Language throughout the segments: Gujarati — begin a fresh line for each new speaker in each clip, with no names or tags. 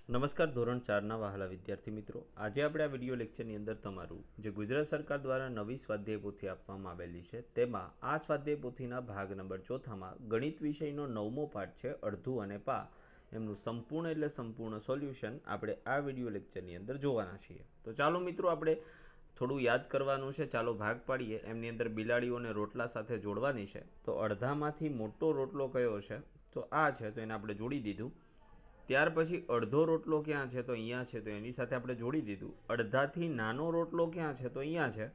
નમસ્કાર ધોરણ 4ના વહાલા વિદ્યાર્થી મિત્રો, આજે આપણે આ વિડીયો લેક્ચરની અંદર તમારું જે ગુજરાત સરકાર દ્વારા નવી સ્વાધ્યાય પોથી આપવામાં આવેલી છે તેમાં આ સ્વાધ્યાય પોથીના ભાગ નંબર 4માં ગણિત વિષયનો 9મો પાઠ છે અડધું અને પા એમનું સંપૂર્ણ એટલે સંપૂર્ણ સોલ્યુશન આપણે આ વિડીયો લેક્ચરની અંદર જોવાના છીએ। તો ચાલો મિત્રો આપણે થોડું યાદ કરવાનું છે, ચાલો ભાગ પાડીએ। એમની અંદર બિલાડીઓને રોટલા સાથે જોડવાની છે। તો અડધામાંથી મોટો રોટલો કયો છે તો આ છે, તો એને આપણે જોડી દીધું। ત્યાર પછી અડધો રોટલો ક્યાં છે તો અહીંયા છે, તો એની સાથે આપણે જોડી દીધું। અડધાથી નાનો રોટલો ક્યાં છે તો અહીંયા છે,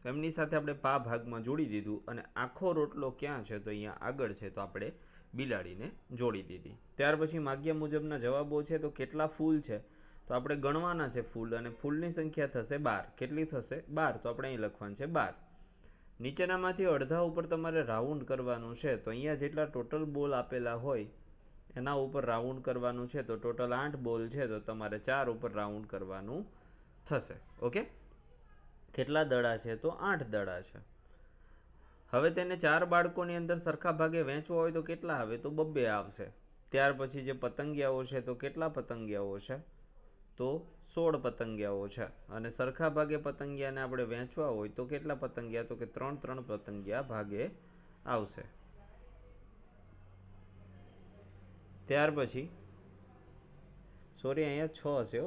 તો એમની સાથે આપણે પા ભાગમાં જોડી દીધું। અને આખો રોટલો ક્યાં છે તો અહીંયા આગળ છે, તો આપણે બિલાડીને જોડી દીધી। ત્યાર પછી માગ્યા મુજબના જવાબો છે। તો કેટલા ફૂલ છે તો આપણે ગણવાના છે ફૂલ, અને ફૂલની સંખ્યા થશે 12। કેટલી થશે 12, તો આપણે અહીં લખવાનું છે 12। નીચેનામાંથી અડધા ઉપર તમારે રાઉન્ડ કરવાનું છે, તો અહીંયા જેટલા ટોટલ બોલ આપેલા હોય એના ઉપર રાઉન્ડ કરવાનું છે। તો ટોટલ 8 બોલ છે, તો તમારે 4 ઉપર રાઉન્ડ કરવાનું થશે। ઓકે, કેટલા દડા છે તો 8 દડા છે। હવે તેને 4 બાળકોની અંદર સરખા ભાગે વહેંચવા હોય તો કેટલા આવે તો 2 આવશે। ત્યાર પછી જે પતંગિયાઓ છે તો કેટલા પતંગિયાઓ છે તો 16 પતંગિયાઓ છે। અને સરખા ભાગે પતંગિયાને આપણે વહેંચવા હોય તો કેટલા પતંગિયા તો કે 3 પતંગિયા ભાગે આવશે। ત્યાર પછી સોરી અહીંયા 6 છે,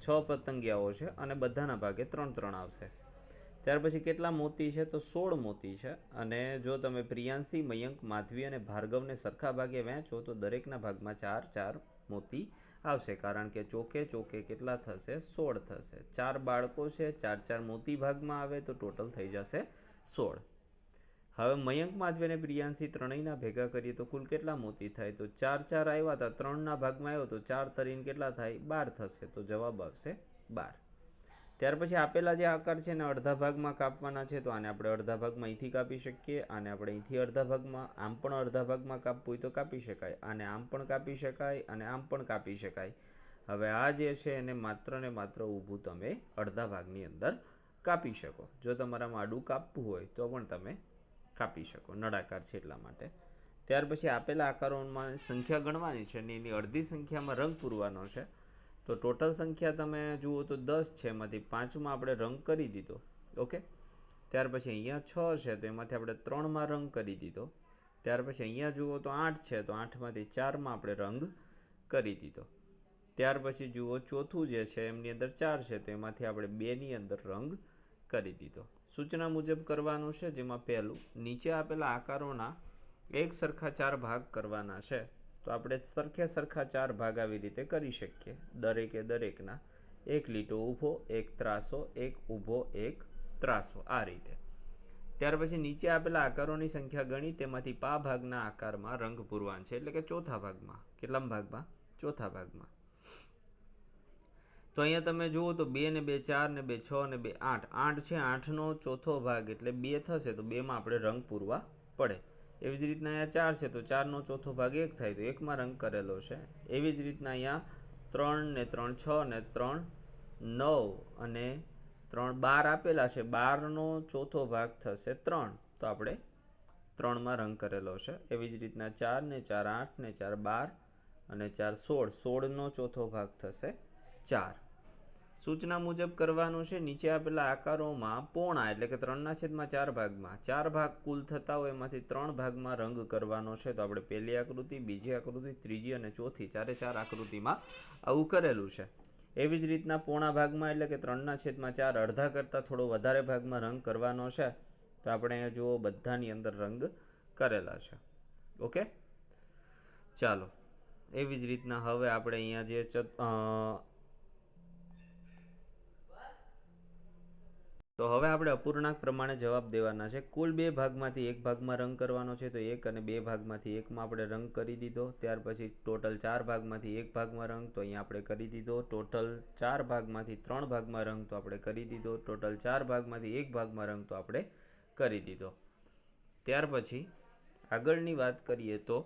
6 પતંગિયાઓ છે અને બધાના ભાગે 3 આવશે। ત્યાર પછી કેટલા મોતી છે તો 16 મોતી છે। અને જો તમે પ્રિયાંશી, મયંક, માધવી અને ભાર્ગવને સરખા ભાગે વહેંચો તો દરેકના ભાગમાં 4 મોતી આવશે, કારણ કે ચોકે ચોકે કેટલા થશે 16 થશે। 4 બાળકો છે, 4 મોતી ભાગમાં આવે તો ટોટલ થઈ જશે 16। હવે મયંક, માધવી અને પ્રિયાંશી ત્રણેયના ભેગા કરીએ તો કુલ કેટલા મોતી થાય તો 4 આવ્યા હતા, 3ના ભાગમાં આવ્યો તો 4 તરીને કેટલા થાય 12 થશે, તો જવાબ આવશે 12। ત્યાર પછી આપેલા જે આકાર છે ને અડધા ભાગમાં કાપવાના છે, તો આને આપણે અડધા ભાગમાં અહીંથી કાપી શકીએ, આને આપણે અહીંથી અડધા ભાગમાં, આમ પણ અડધા ભાગમાં કાપવું હોય તો કાપી શકાય, આને આમ પણ કાપી શકાય અને આમ પણ કાપી શકાય। હવે આ જે છે એને માત્ર ને માત્ર ઊભું તમે અડધા ભાગની અંદર કાપી શકો। જો તમારામાં આડું કાપવું હોય તો પણ તમે કાપી શકો, નળાકાર છે એટલા માટે। ત્યાર પછી આપેલા આકારોમાં સંખ્યા ગણવાની છે અને એની અડધી સંખ્યામાં રંગ પૂરવાનો છે। તો ટોટલ સંખ્યા તમે જુઓ તો 10 છે, એમાંથી 5માં આપણે રંગ કરી દીધો। ઓકે, ત્યાર પછી અહીંયા 6 છે, તો એમાંથી આપણે 3માં રંગ કરી દીધો। ત્યાર પછી અહીંયા જુઓ તો 8 છે, તો 8માંથી 4માં આપણે રંગ કરી દીધો। ત્યાર પછી જુઓ ચોથું જે છે એમની અંદર 4 છે, તો એમાંથી આપણે 2ની અંદર રંગ કરી દીધો। સૂચના મુજબ કરવાનું છે, જેમાં પહેલું નીચે આપેલા આકારોના એક સરખા 4 ભાગ કરવાના છે। તો આપણે સરખા 4 ભાગ આવી રીતે કરી શકીએ। દરેકે દરેકના એક લીટો ઊભો, એક ત્રાસો, એક ઊભો, એક ત્રાસો, આ રીતે। ત્યાર પછી નીચે આપેલા આકારોની સંખ્યા ગણી તેમાંથી પા ભાગના આકારમાં રંગ પૂરવાના છે, એટલે કે ચોથા ભાગમાં। કેટલામ ભાગમાં? ચોથા ભાગમાં। તો અહીંયા તમે જુઓ તો 2 ને 2 4 ને 2 6 ને 2 8, 8 છે, 8નો ચોથો ભાગ એટલે 2 થશે, તો 2માં આપણે રંગ પૂરવા પડે। એવી જ રીતના અહીંયા 4 છે, તો 4નો ચોથો ભાગ 1 થાય, તો 1માં રંગ કરેલો છે। એવી જ રીતના અહીંયા 3 ને 3 6 ને 3 9 અને 3 12 આપેલા છે, 12નો ચોથો ભાગ થશે 3, તો આપણે 3માં રંગ કરેલો છે। એવી જ રીતના 4 ને 4 8 ને 4 12 અને 4 16, 16નો ચોથો ભાગ થશે 4। સૂચના મુજબ કરવાનું છે। નીચે આપેલા આકારોમાં પોણા એટલે કે 3/4 ભાગમાં 4 ભાગ કુલ થતા હોય એમાંથી 3 ભાગમાં રંગ કરવાનો છે। તો આપણે પહેલી આકૃતિ, બીજી આકૃતિ, ત્રીજી અને ચોથી, 4 આકૃતિમાં આવું કરેલું છે। એવી જ રીતના પોણા ભાગમાં એટલે કે 3/4 અડધા કરતાં થોડો વધારે ભાગમાં રંગ કરવાનો છે, તો આપણે અહીંયા જુઓ બધાની અંદર રંગ કરેલા છે। ઓકે, ચાલો એવી જ રીતના હવે આપણે અહીંયા જે તો હવે આપણે અપૂર્ણાંક પ્રમાણે જવાબ દેવાના છે। કુલ 2 ભાગમાંથી 1 ભાગમાં રંગ કરવાનો છે, તો 1 અને 2 ભાગમાંથી 1માં આપણે રંગ કરી દીધો। ત્યાર પછી ટોટલ 4 ભાગમાંથી 1 ભાગમાં રંગ, તો અહીંયા આપણે કરી દીધો। ટોટલ 4 ભાગમાંથી 3 ભાગમાં રંગ, તો આપણે કરી દીધો। ટોટલ 4 ભાગમાંથી 1 ભાગમાં રંગ, તો આપણે કરી દીધો। ત્યાર પછી આગળની વાત કરીએ તો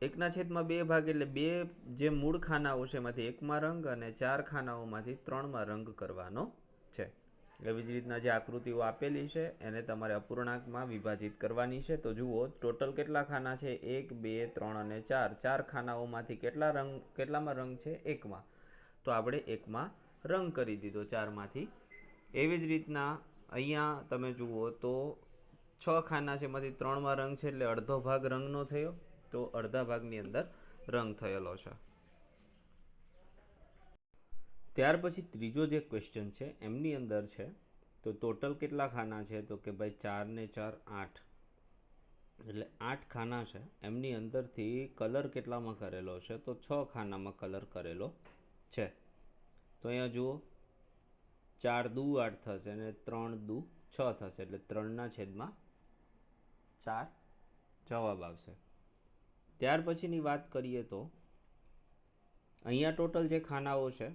1/2 ભાગ એટલે 2 જે મૂળ ખાનાઓ છે એમાંથી 1માં રંગ અને 4 ખાનાઓમાંથી 3માં રંગ કરવાનો છે। એવી જ રીતના જે આકૃતિઓ આપેલી છે એને તમારે અપૂર્ણાંકમાં વિભાજિત કરવાની છે. તો જુઓ ટોટલ કેટલા ખાના છે? 1 2 3 અને 4. 4 ખાનાઓમાંથી કેટલામાં રંગ છે? 1માં. તો આપણે 1માં રંગ કરી દીધો 4માંથી. એવી જ રીતના અહીંયા તમે જુઓ તો 6 ખાના છે, એમાંથી 3માં રંગ છે, એટલે અડધો ભાગ રંગનો થયો. તો અડધા ભાગની અંદર રંગ થયેલો છે. ત્યાર પછી ત્રીજો જે ક્વેશ્ચન છે એમની અંદર છે તો ટોટલ કેટલા ખાના છે? તો કે ભાઈ 4 ને 4 8, એટલે 8 ખાના છે. એમની અંદરથી કલર કેટલામાં કરેલો છે? તો 6 ખાનામાં કલર કરેલો છે. તો અહીંયા જુઓ 4 દુ 8 થશે અને 3 દુ 6 થશે, એટલે 3/4 જવાબ આવશે. ત્યાર પછીની વાત કરીએ તો અહીંયા ટોટલ જે ખાનાઓ છે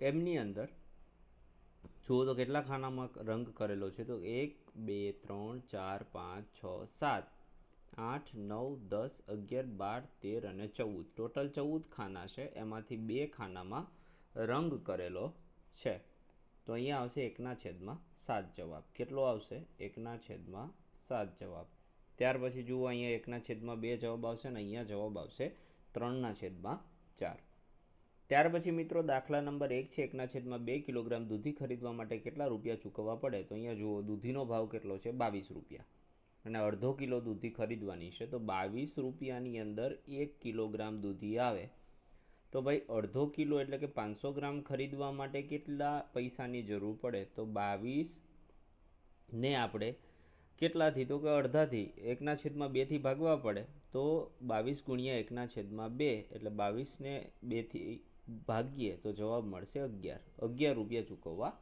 એમની અંદર જુઓ તો કેટલા ખાનામાં રંગ કરેલો છે? તો 1 2 3 4 5 6 7 8 9 10 11 12 13 અને 14. ટોટલ 14 ખાના છે, એમાંથી 2 ખાનામાં રંગ કરેલો છે. તો અહીંયા આવશે 1/7 જવાબ. કેટલો આવશે? 1/7 જવાબ. ત્યાર પછી જુઓ અહીંયા 1/2 જવાબ આવશે અને અહીંયા જવાબ આવશે 3/4. ત્યાર પછી મિત્રો દાખલા નંબર 1 છે. 1/2 કિલોગ્રામ દૂધી ખરીદવા માટે કેટલા રૂપિયા ચૂકવવા પડે? તો અહીંયા જુઓ દૂધીનો ભાવ કેટલો છે? 22 રૂપિયા, અને અડધો કિલો દૂધી ખરીદવાની છે. તો 22 રૂપિયાની અંદર 1 કિલોગ્રામ દૂધી આવે. તો ભાઈ અડધો કિલો એટલે કે 500 ગ્રામ ખરીદવા માટે કેટલા પૈસાની જરૂર પડે? તો 22 ને આપણે કેટલાથી? તો કે અડધાથી 1/2 થી ભાગવા પડે. તો 22 ગુણ્યા 1/2 એટલે 22 ને 2 થી ભાગીએ તો જવાબ મળશે 11 રૂપિયા ચૂકવવા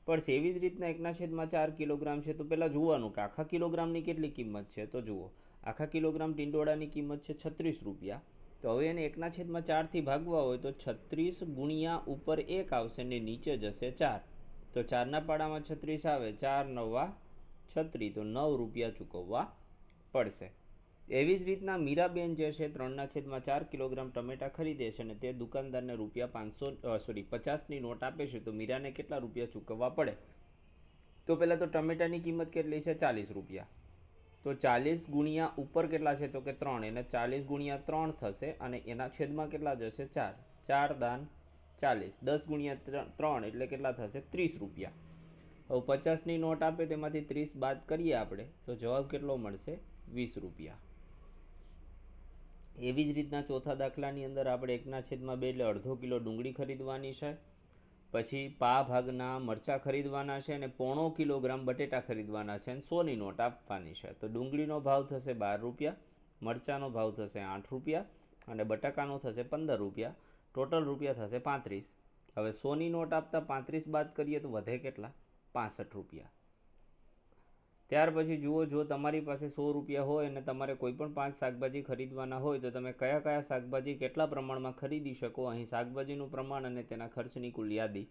પડશે. એવી જ રીતના 1/4 કિલોગ્રામ છે. તો પહેલાં જોવાનું કે આખા કિલોગ્રામની કેટલી કિંમત છે. તો જુઓ આખા કિલોગ્રામ ટીંડોળાની કિંમત છે 36 રૂપિયા. તો હવે એને 1/4 થી ભાગવા હોય તો 36 ગુણ્યા ઉપર 1 આવશે ને નીચે જશે 4. તો 4ના પાડામાં 36 આવે, 4 9 36, તો 9 રૂપિયા ચૂકવવા પડશે. એવી જ રીતના મીરાબેન જે છે 3/4 કિલોગ્રામ ટમેટા ખરીદે છે અને તે દુકાનદારને ₹50ની નોટ આપે છે. તો મીરાને કેટલા રૂપિયા ચૂકવવા પડે? તો પહેલાં તો ટમેટાની કિંમત કેટલી છે? 40 રૂપિયા. તો 40 ગુણ્યા ઉપર કેટલા છે? તો કે 3, એને 40 ગુણ્યા 3 થશે અને એના છેદમાં કેટલા જશે? 4. 4 દાન 40, 10 ગુણ્યા 3 એટલે કેટલા થશે? 30 રૂપિયા. હવે 50ની નોટ આપે તેમાંથી 30 બાદ કરીએ આપણે તો જવાબ કેટલો મળશે? 20 રૂપિયા. એવી જ રીતના ચોથા દાખલાની અંદર આપણે 1/2 એટલે અડધો કિલો ડુંગળી ખરીદવાની છે. પછી પા ભાગના મરચાં ખરીદવાના છે અને 0.5 કિલોગ્રામ બટેટા ખરીદવાના છે અને 100ની નોટ આપવાની છે. તો ડુંગળીનો ભાવ થશે 12 રૂપિયા, મરચાંનો ભાવ થશે 8 રૂપિયા અને બટાકાનો થશે 15 રૂપિયા. ટોટલ રૂપિયા થશે 35. હવે 100ની નોટ આપતા 35 બાદ કરીએ તો વધે કેટલા? 65 રૂપિયા. ત્યાર પછી જુઓ, જો તમારી પાસે 100 રૂપિયા હોય અને તમારે કોઈ પણ 5 શાકભાજી ખરીદવાના હોય તો તમે કયા કયા શાકભાજી કેટલા પ્રમાણમાં ખરીદી શકો? અહીં શાકભાજીનું પ્રમાણ અને તેના ખર્ચની કુલ યાદી.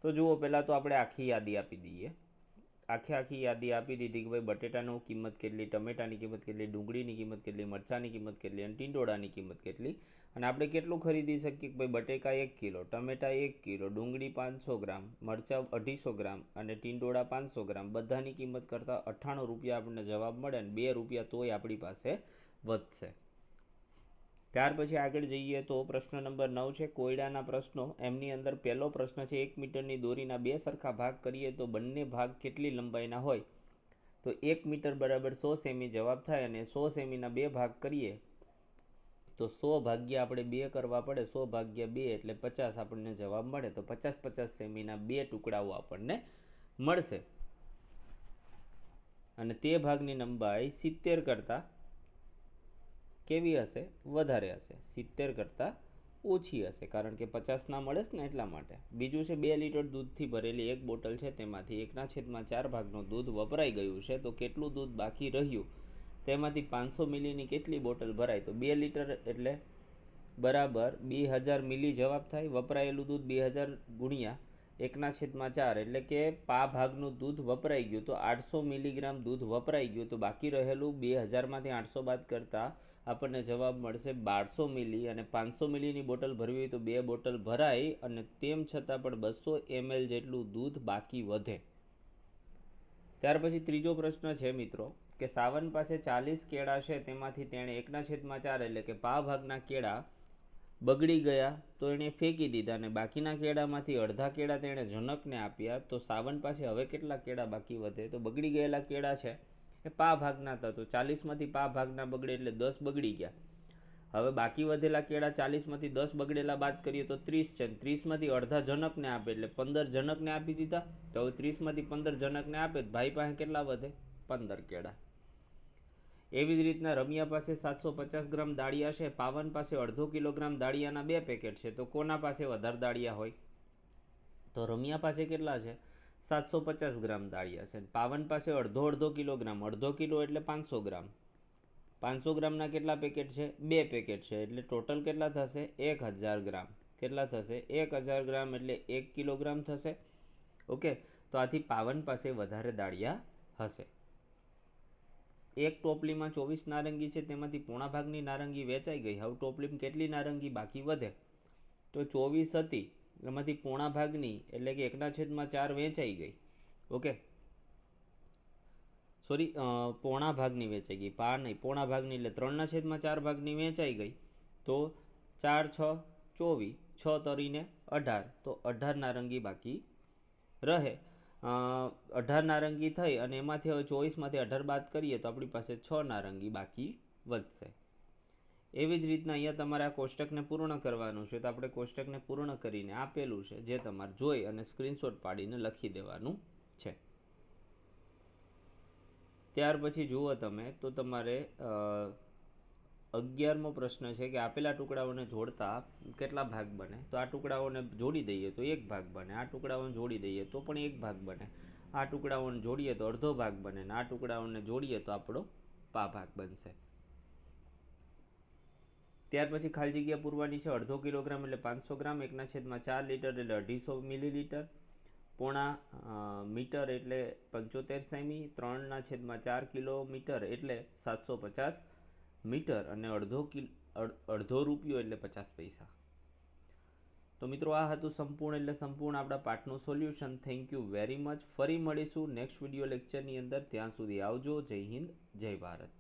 તો જુઓ પહેલાં તો આપણે આખી યાદી આપી દઈએ. આખી યાદી આપી દીધી કે ભાઈ બટેટાની કિંમત કેટલી, ટમેટાની કિંમત કેટલી, ડુંગળીની કિંમત કેટલી, મરચાંની કિંમત કેટલી અને ટીંડોળાની કિંમત કેટલી. અને આપણે કેટલું ખરીદી શકીએ? ભાઈ બટેકા 1 કિલો, ટમેટા 1 કિલો, ડુંગળી 500 ગ્રામ, મરચાં 250 ગ્રામ અને ટીંડોળા 500 ગ્રામ. બધાની કિંમત કરતાં 98 રૂપિયા આપણને જવાબ મળે અને 2 રૂપિયા તોય આપણી પાસે વધશે. ત્યાર પછી આગળ જઈએ તો પ્રશ્ન નંબર 9 છે કોયડાના પ્રશ્નો. એમની અંદર પહેલો પ્રશ્ન છે 1 મીટરની દોરીના 2 સરખા ભાગ કરીએ તો બંને ભાગ કેટલી લંબાઈના હોય? તો 1 મીટર બરાબર 100 સેમી જવાબ થાય અને 100 સેમીના 2 ભાગ કરીએ તો 100 ભાગ્યા આપણે 2 કરવા પડે. 100 ભાગ્યા 2 એટલે 50 આપણને જવાબ મળે. તો 50 સેમીના 2 ટુકડાઓ આપણને મળશે અને તે ભાગની લંબાઈ 70 કરતાં કેવી હશે? વધારે હશે. 70 કરતાં ઓછી હશે, કારણ કે 50 ના મળે ને એટલા માટે. બીજું છે 2 લીટર દૂધથી ભરેલી એક બોટલ છે, તેમાંથી 1/4 ભાગનું દૂધ વપરાઈ ગયું છે. તો કેટલું દૂધ બાકી રહ્યું? તેમાંથી 500 મિલીની કેટલી બોટલ ભરાય? તો 2 લીટર એટલે બરાબર 2000 મિલી જવાબ થાય. વપરાયેલું દૂધ 2000 ગુણ્યા 1/4 એટલે કે પા ભાગનું દૂધ વપરાઈ ગયું તો 800 મિલીગ્રામ દૂધ વપરાઈ ગયું. તો બાકી રહેલું 2000માંથી 800 બાદ કરતાં આપણને જવાબ મળશે 1200 મિલી, અને 500 મિલીની બોટલ ભરવી હોય તો 2 બોટલ ભરાય, અને તેમ છતાં પણ 200 ml જેટલું દૂધ બાકી વધે. ત્યાર પછી ત્રીજો પ્રશ્ન છે મિત્રો કે સાવન પાસે 40 કેળા છે, તેમાંથી તેણે 1/4 એટલે કે પા ભાગના કેળા બગડી ગયા તો એણે ફેંકી દીધા, અને બાકીના કેળામાંથી અડધા કેળા તેણે જનકને આપ્યા. તો સાવન પાસે હવે કેટલા કેળા બાકી વધે? તો બગડી ગયેલા કેળા છે એ પા ભાગના હતા, તો 40માંથી પા ભાગના બગડે એટલે 10 બગડી ગયા. હવે બાકી વધેલા કેળા 40માંથી 10 બગડેલા બાદ કરીએ તો 30 છે. 30માંથી અડધા જનકને આપે એટલે 15 જનકને આપી દીધા. તો હવે 30માંથી 15 જનકને આપે તો ભાઈ પાસે કેટલા વધે? 15 કેળા. એવી જ રીતના રમિયા પાસે 750 ગ્રામ દાળિયા છે, પાવન પાસે અડધો કિલોગ્રામ દાળિયાના 2 પેકેટ છે, તો કોના પાસે વધારે દાળિયા હોય? તો રમિયા પાસે કેટલા છે? 750 ગ્રામ દાળિયા છે. પાવન પાસે અડધો કિલોગ્રામ, અડધો કિલો એટલે 500 ગ્રામ. 500 ગ્રામના કેટલા પેકેટ છે? 2 પેકેટ છે, એટલે ટોટલ કેટલા થશે? 1000 ગ્રામ. કેટલા થશે? 1000 ગ્રામ એટલે 1 કિલોગ્રામ થશે. ઓકે, તો આથી પાવન પાસે વધારે દાળિયા હશે. એક ટોપલીમાં 24 નારંગી છે, તેમાંથી પોણા ભાગની નારંગી વેચાઈ ગઈ. હવે ટોપલીમાં કેટલી નારંગી બાકી વધે? તો 24 હતી, એમાંથી પોણા ભાગની એટલે કે 1/4 વેચાઈ ગઈ. ઓકે, સોરી, પોણા ભાગની વેચાઈ ગઈ, પા નહીં, પોણા ભાગની એટલે 3/4 ભાગની વેચાઈ ગઈ. તો 4 6 24, 6 તરીને 18, તો 18 નારંગી બાકી રહે. 18 નારંગી થઈ, અને એમાંથી હવે 24માંથી 18 બાદ કરીએ તો આપણી પાસે 6 નારંગી બાકી વધશે. એવી જ રીતના અહીંયા તમારે આ કોષ્ટકને પૂર્ણ કરવાનું છે. તો આપણે કોષ્ટકને પૂર્ણ કરીને આપેલું છે, જે તમારે જોઈ અને સ્ક્રીનશોટ પાડીને લખી દેવાનું છે. ત્યાર પછી જુઓ તમે તો તમારે 11મો પ્રશ્ન છે કે આપેલા ટુકડાઓને જોડતા કેટલા ભાગ બને? તો આ ટુકડાઓને જોડી દઈએ તો 1 ભાગ બને, આ ટુકડાઓને જોડી દઈએ તો પણ 1 ભાગ બને, આ ટુકડાઓને જોડીએ તો અડધો ભાગ બને, અને આ ટુકડાઓને જોડીએ તો આપણો પા ભાગ બનશે. ત્યાર પછી ખાલી જગ્યા પૂરવાની છે. અડધો કિલોગ્રામ એટલે 500 ગ્રામ, 1/4 લીટર એટલે 250 મિલીલીટર, પોણા મીટર એટલે 75 સેમી, 3/4 કિલોમીટર એટલે 750 મીટર, અને અડધો રૂપિયો એટલે 50 પૈસા. તો મિત્રો આ હતું સંપૂર્ણ એટલે સંપૂર્ણ આપણા પાઠનું solution. Thank you very much. ફરી મળીશું નેક્સ્ટ વિડીયો લેક્ચરની અંદર. ત્યાં સુધી આવજો. જય હિન્દ, જય ભારત.